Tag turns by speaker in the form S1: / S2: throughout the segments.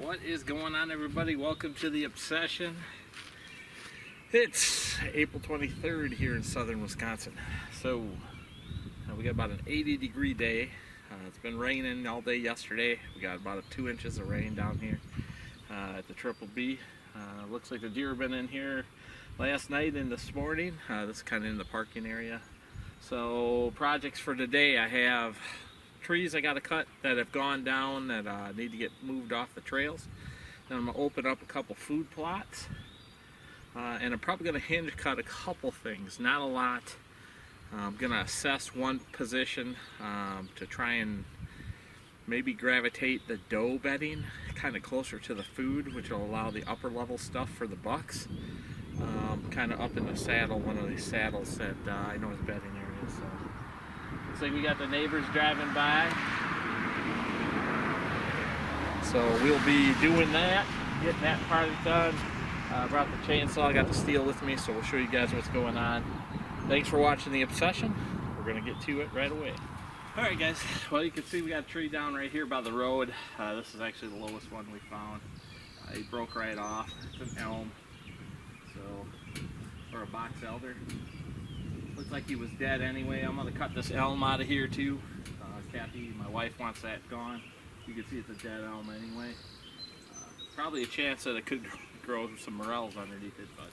S1: What is going on, everybody? Welcome to The Obsession. It's April 23rd here in southern Wisconsin. So we got about an 80-degree day. It's been raining all day yesterday. We got about 2 inches of rain down here at the Triple B. Looks like the deer have been in here last night and this morning. This is kind of in the parking area. So projects for today, I have trees I got to cut that have gone down that need to get moved off the trails. Then I'm going to open up a couple food plots. And I'm probably going to hinge cut a couple things, not a lot. I'm going to assess one position to try and maybe gravitate the doe bedding kind of closer to the food, which will allow the upper level stuff for the bucks. Kind of up in the saddle, one of these saddles that I know is bedding areas. So looks like we got the neighbors driving by. So we'll be doing that, getting that part done. Brought the chainsaw, I got the steel with me, so we'll show you guys what's going on. Thanks for watching The Obsession. We're going to get to it right away. Alright guys, well you can see we got a tree down right here by the road. This is actually the lowest one we found. He broke right off. It's an elm, or a box elder. Looks like he was dead anyway. I'm going to cut this elm out of here too. Kathy, my wife, wants that gone. You can see it's a dead elm anyway. Probably a chance that it could grow some morels underneath it, but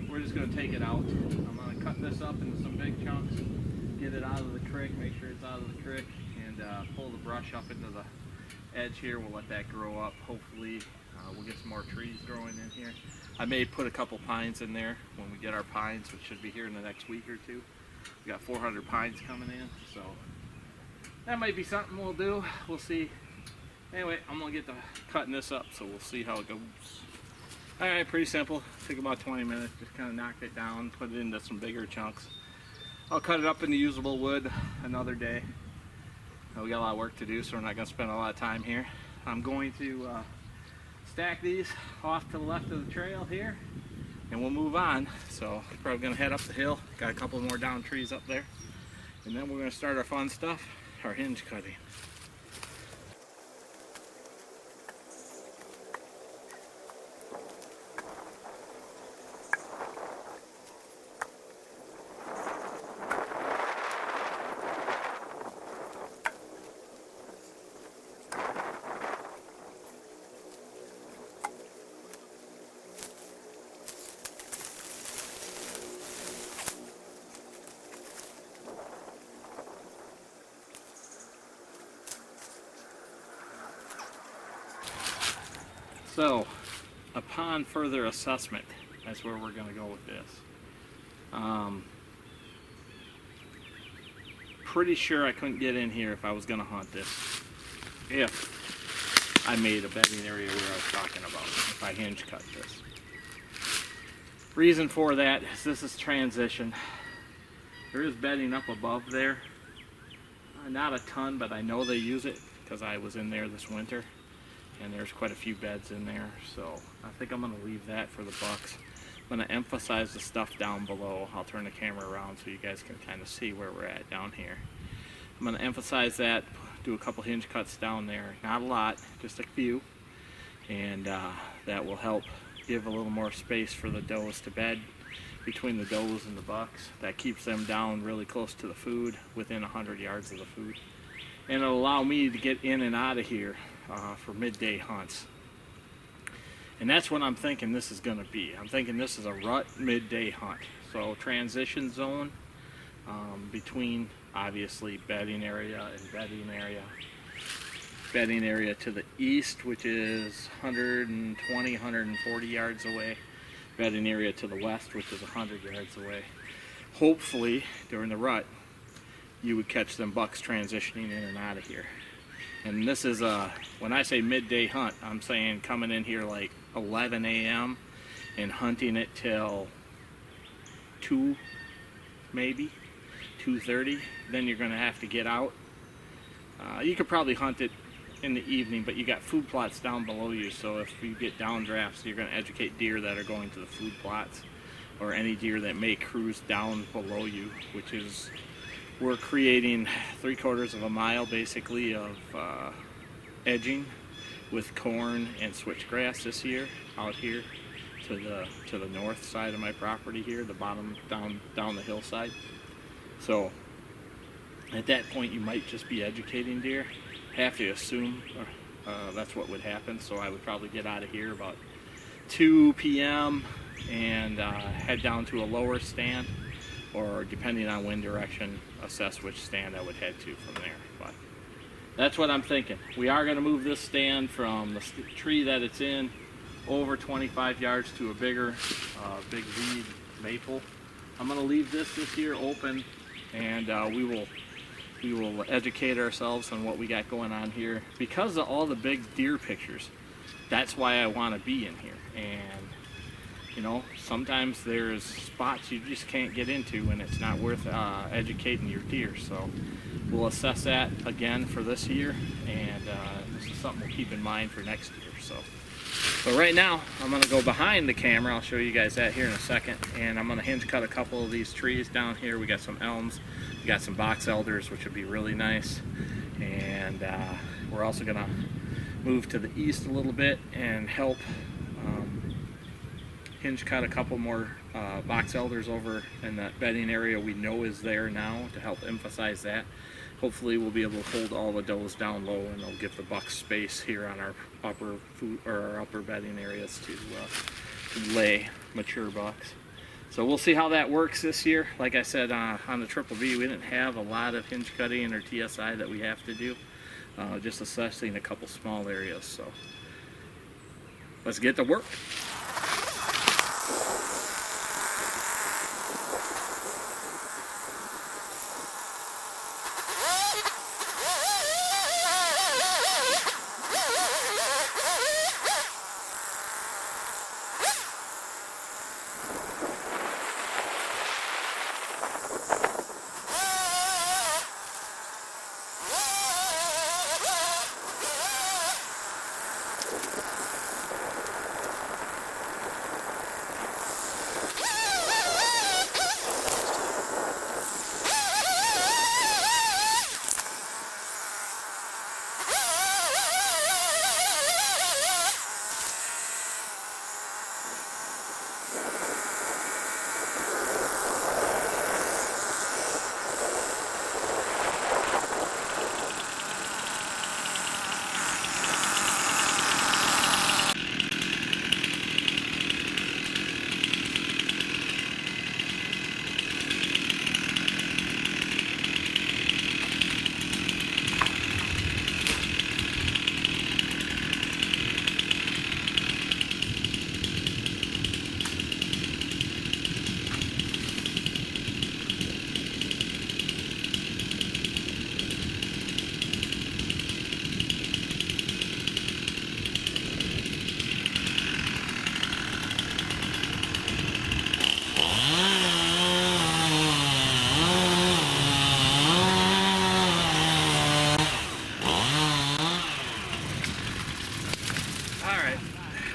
S1: we're just going to take it out. I'm going to cut this up into some big chunks, get it out of the creek, make sure it's out of the creek, and pull the brush up into the edge here. We'll let that grow up. Hopefully we'll get some more trees growing in here. I may put a couple pines in there when we get our pines, which should be here in the next week or two. We got 400 pines coming in, so that might be something we'll do. We'll see. Anyway, I'm going to get to cutting this up, so we'll see how it goes. Alright, pretty simple. Took about 20 minutes. Just kind of knocked it down, put it into some bigger chunks. I'll cut it up into usable wood another day. We got a lot of work to do, so we're not going to spend a lot of time here. I'm going to stack these off to the left of the trail here, and we'll move on. So probably going to head up the hill. Got a couple more down trees up there. And then we're going to start our fun stuff, our hinge cutting. So, upon further assessment, that's where we're going to go with this. Pretty sure I couldn't get in here if I was going to hunt this. If I made a bedding area where I was talking about, if I hinge cut this. Reason for that is this is transition. There is bedding up above there. Not a ton, but I know they use it because I was in there this winter. And there's quite a few beds in there, so I think I'm going to leave that for the bucks. I'm going to emphasize the stuff down below. I'll turn the camera around so you guys can kind of see where we're at down here. I'm going to emphasize that, do a couple hinge cuts down there. Not a lot, just a few. And that will help give a little more space for the does to bed between the does and the bucks. That keeps them down really close to the food, within 100 yards of the food. And it'll allow me to get in and out of here for midday hunts. And that's what I'm thinking this is going to be. I'm thinking this is a rut midday hunt. So transition zone between obviously bedding area and bedding area. Bedding area to the east, which is 120, 140 yards away. Bedding area to the west, which is 100 yards away. Hopefully during the rut you would catch them bucks transitioning in and out of here. And this is when I say midday hunt, I'm saying coming in here like 11 a.m. and hunting it till 2, maybe 2:30. Then you're going to have to get out. You could probably hunt it in the evening, but you got food plots down below you, so if you get downdrafts, you're going to educate deer that are going to the food plots, or any deer that may cruise down below you, which is, we're creating 3/4 of a mile basically of edging with corn and switchgrass this year out here to the north side of my property here, the bottom down the hillside. So at that point you might just be educating deer. Have to assume that's what would happen. So I would probably get out of here about 2 p.m. and head down to a lower stand, or depending on wind direction, assess which stand I would head to from there. But that's what I'm thinking. We are going to move this stand from the tree that it's in over 25 yards to a bigger big weed maple. I'm going to leave this year open, and we will educate ourselves on what we got going on here because of all the big deer pictures. That's why I want to be in here. And you know, sometimes there's spots you just can't get into and it's not worth educating your deer. So we'll assess that again for this year, and this is something we'll keep in mind for next year. So right now I'm going to go behind the camera. I'll show you guys that here in a second, and I'm going to hinge cut a couple of these trees down here. We got some elms, we got some box elders, which would be really nice, and we're also going to move to the east a little bit and help hinge cut a couple more box elders over in that bedding area we know is there now to help emphasize that. Hopefully we'll be able to hold all the does down low, and it'll give the bucks space here on our upper bedding areas to lay mature bucks. So we'll see how that works this year. Like I said, on the Triple B, we didn't have a lot of hinge cutting or TSI that we have to do, just assessing a couple small areas. So let's get to work.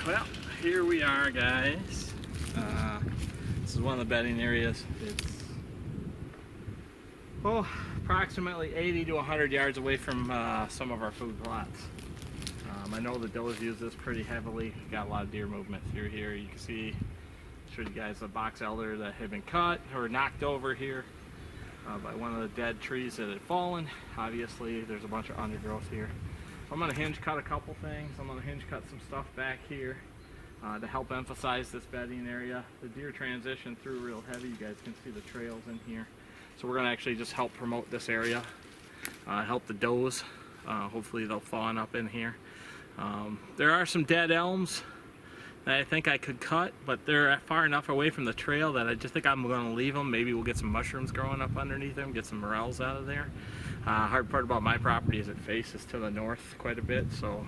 S1: Well, here we are, guys. This is one of the bedding areas. It's approximately 80 to 100 yards away from some of our food plots. I know the does use this pretty heavily. Got a lot of deer movement through here. You can see, showed you guys the box elder that had been cut or knocked over here by one of the dead trees that had fallen. Obviously, there's a bunch of undergrowth here. I'm going to hinge cut a couple things. I'm going to hinge cut some stuff back here to help emphasize this bedding area. The deer transition through real heavy. You guys can see the trails in here. So we're going to actually just help promote this area, help the does. Hopefully they'll fawn up in here. There are some dead elms that I think I could cut, but they're far enough away from the trail that I just think I'm going to leave them. Maybe we'll get some mushrooms growing up underneath them, get some morels out of there. Hard part about my property is it faces to the north quite a bit, so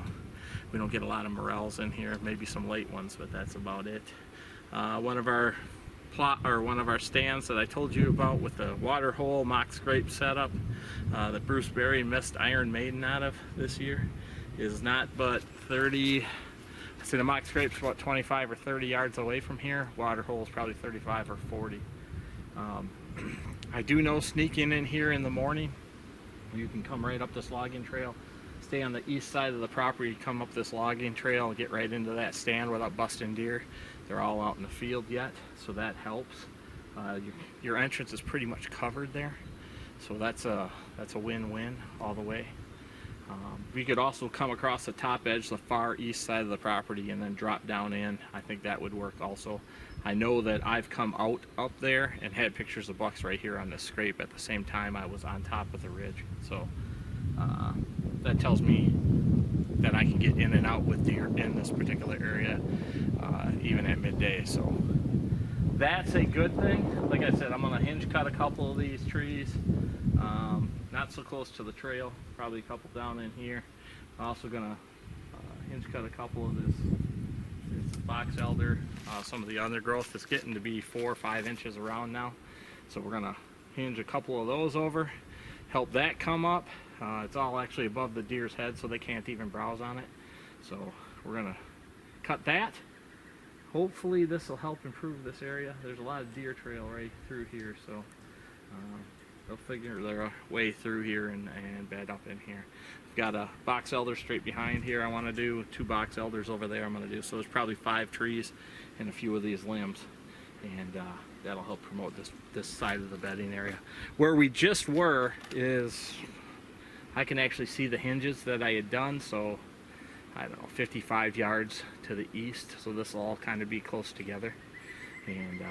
S1: we don't get a lot of morels in here. Maybe some late ones, but that's about it. One of our stands that I told you about with the water hole mock scrape setup that Bruce Berry missed Iron Maiden out of this year is not but 30. I see the mock scrape's about 25 or 30 yards away from here. Water hole is probably 35 or 40. I do know sneaking in here in the morning, you can come right up this logging trail. stay on the east side of the property, come up this logging trail and get right into that stand without busting deer. They're all out in the field yet, so that helps. Your entrance is pretty much covered there, so that's a win-win all the way. We could also come across the top edge, the far east side of the property, and then drop down in. I think that would work also. I know that I've come out up there and had pictures of bucks right here on the scrape at the same time I was on top of the ridge. So that tells me that I can get in and out with deer in this particular area, even at midday. So that's a good thing. Like I said, I'm gonna hinge cut a couple of these trees. Not so close to the trail, probably a couple down in here. I'm also gonna hinge cut a couple of this box elder. Some of the undergrowth is getting to be 4 or 5 inches around now. So we're gonna hinge a couple of those over, help that come up. It's all actually above the deer's head, so they can't even browse on it. So we're gonna cut that. Hopefully this will help improve this area. There's a lot of deer trail right through here, so they'll figure their way through here and bed up in here. I've got a box elder straight behind here I want to do, 2 box elders over there I'm going to do. So there's probably 5 trees and a few of these limbs, and that'll help promote this side of the bedding area. Where we just were is, I can actually see the hinges that I had done, so I don't know, 55 yards to the east, so this will all kind of be close together, and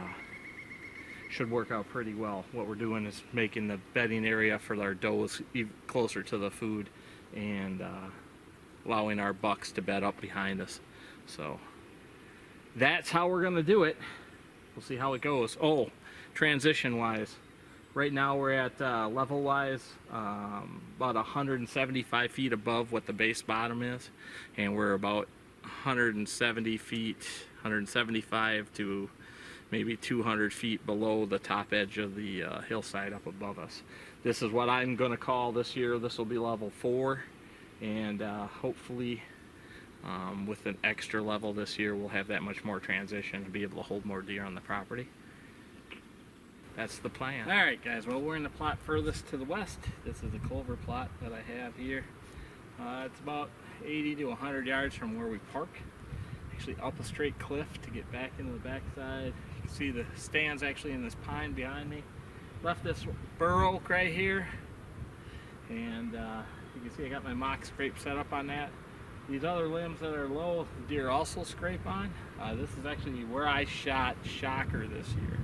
S1: should work out pretty well. What we're doing is making the bedding area for our does even closer to the food, and allowing our bucks to bed up behind us. So that's how we're gonna do it. We'll see how it goes. Oh, transition wise, right now we're at level wise about 175 feet above what the base bottom is, and we're about 170 feet, 175 to maybe 200 feet below the top edge of the hillside up above us. This is what I'm going to call this year, this will be level 4, and hopefully with an extra level this year we'll have that much more transition and be able to hold more deer on the property. That's the plan. Alright guys, well, we're in the plot furthest to the west. This is the clover plot that I have here. It's about 80 to 100 yards from where we park. Actually up a straight cliff to get back into the backside. You can see the stands actually in this pine behind me. Left this bur oak right here, and you can see I got my mock scrape set up on that. These other limbs that are low, deer also scrape on. This is actually where I shot Shocker this year.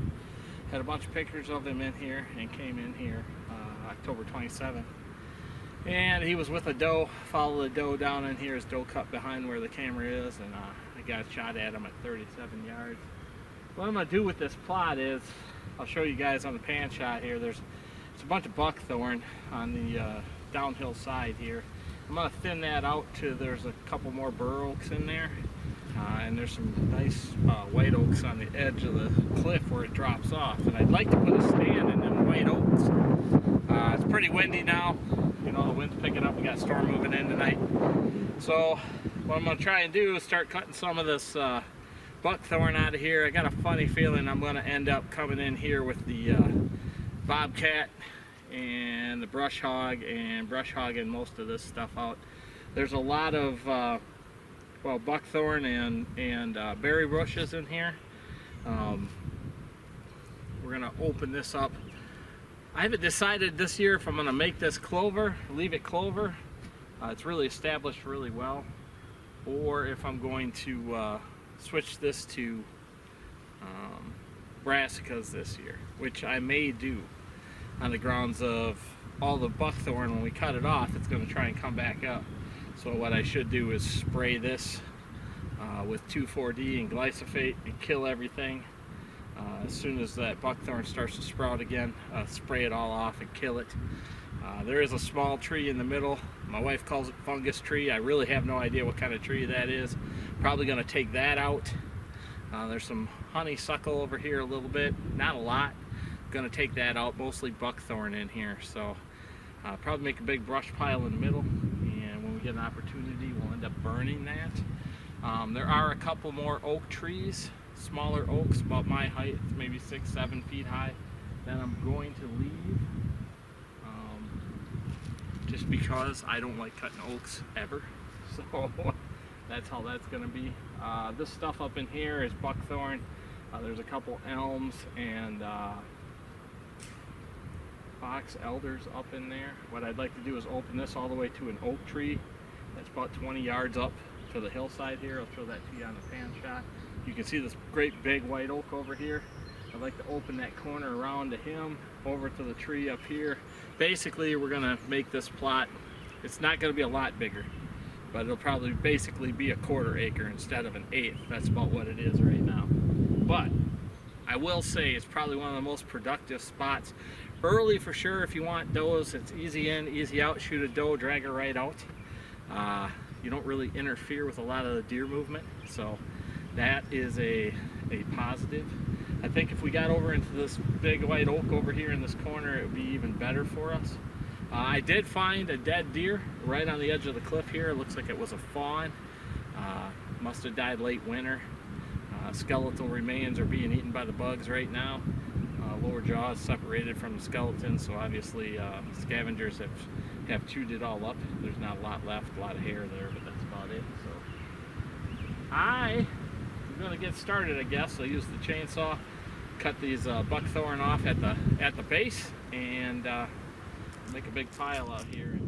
S1: Had a bunch of pictures of him in here and came in here October 27th. And he was with a doe, followed the doe down in here, his doe cut behind where the camera is, and I got a shot at him at 37 yards. What I'm going to do with this plot is, I'll show you guys on the pan shot here, there's a bunch of buckthorn on the downhill side here. I'm going to thin that out to, there's a couple more bur oaks in there, and there's some nice white oaks on the edge of the cliff where it drops off, and I'd like to put a stand in them white oaks. It's pretty windy now. You know, the wind's picking up, we got a storm moving in tonight. So what I'm going to try and do is start cutting some of this buckthorn out of here. I got a funny feeling I'm going to end up coming in here with the bobcat and the brush hog and brush hogging most of this stuff out. There's a lot of well, buckthorn and berry bushes in here. We're going to open this up. I haven't decided this year if I'm going to make this clover, leave it clover, it's really established really well, or if I'm going to switch this to brassicas this year, which I may do on the grounds of all the buckthorn. When we cut it off, it's going to try and come back up. So what I should do is spray this with 2,4-D and glyphosate and kill everything. As soon as that buckthorn starts to sprout again, spray it all off and kill it. There is a small tree in the middle. My wife calls it fungus tree. I really have no idea what kind of tree that is. Probably going to take that out. There's some honeysuckle over here a little bit, not a lot. Going to take that out, mostly buckthorn in here. So probably make a big brush pile in the middle, and when we get an opportunity we'll end up burning that. There are a couple more oak trees, smaller oaks about my height, maybe 6-7 feet high, that I'm going to leave just because I don't like cutting oaks ever. So that's how that's going to be. This stuff up in here is buckthorn. There's a couple elms and box elders up in there. What I'd like to do is open this all the way to an oak tree that's about 20 yards up to the hillside here. I'll show that to you on the pan shot. You can see this great big white oak over here. I'd like to open that corner around to him, over to the tree up here. Basically, we're going to make this plot, it's not going to be a lot bigger, but it'll probably basically be a 1/4 acre instead of an 1/8. That's about what it is right now. But I will say it's probably one of the most productive spots. Early for sure if you want does. It's easy in, easy out. Shoot a doe, drag her right out. You don't really interfere with a lot of the deer movement, so that is a positive. I think if we got over into this big white oak over here in this corner, it would be even better for us. I did find a dead deer right on the edge of the cliff here. It looks like it was a fawn. Must have died late winter. Skeletal remains are being eaten by the bugs right now. Lower jaw is separated from the skeleton, so obviously scavengers have chewed it all up. There's not a lot left, a lot of hair there, but that's about it. So I'm gonna get started, I guess. I'll use the chainsaw, cut these buckthorn off at the base, and make a big pile out here.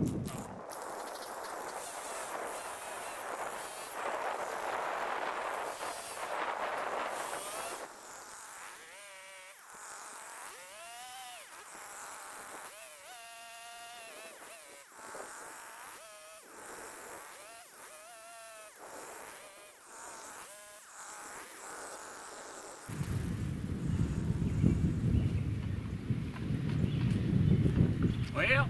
S1: Well,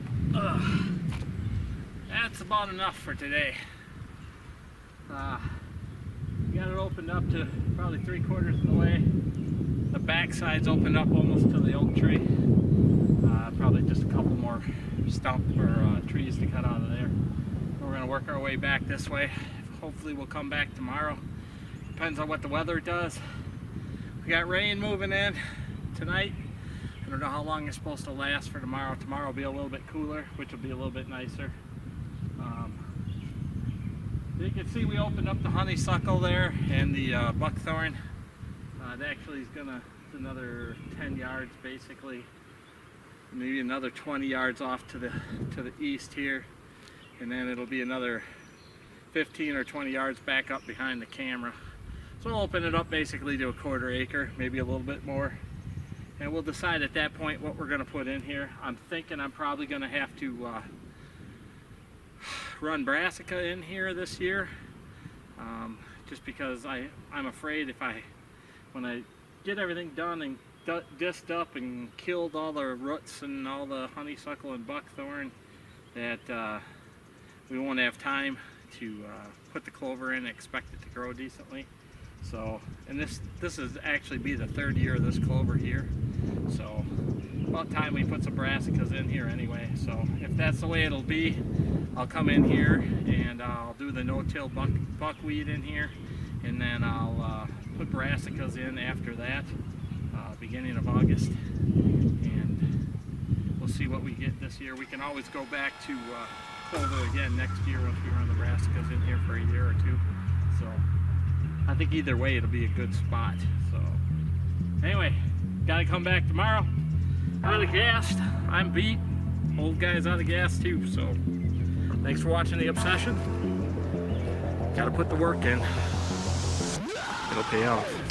S1: that's about enough for today. Got it opened up to probably 3/4 of the way. The back side's opened up almost to the oak tree. Probably just a couple more stump or trees to cut out of there. We're going to work our way back this way. Hopefully we'll come back tomorrow. Depends on what the weather does. We got rain moving in tonight. I don't know how long it's supposed to last for tomorrow. Tomorrow will be a little bit cooler, which will be a little bit nicer. You can see we opened up the honeysuckle there and the buckthorn. It actually is gonna, it's another 10 yards basically, maybe another 20 yards off to the east here, and then it'll be another 15 or 20 yards back up behind the camera. So I'll open it up basically to a 1/4 acre, maybe a little bit more. And we'll decide at that point what we're going to put in here. I'm thinking I'm probably going to have to run brassica in here this year, just because I'm afraid when I get everything done and disced up and killed all the roots and all the honeysuckle and buckthorn, that we won't have time to put the clover in and expect it to grow decently. So, and this is actually be the 3rd year of this clover here. So about time we put some brassicas in here anyway. So if that's the way it'll be, I'll come in here and I'll do the no-till buckwheat in here, and then I'll put brassicas in after that, beginning of August, and we'll see what we get this year. We can always go back to clover again next year once we run the brassicas in here for a year or two. So I think either way it'll be a good spot. So anyway, gotta come back tomorrow. Out of gas. I'm beat. Old guy's out of gas too. So thanks for watching The Obsession. Gotta put the work in. It'll pay off.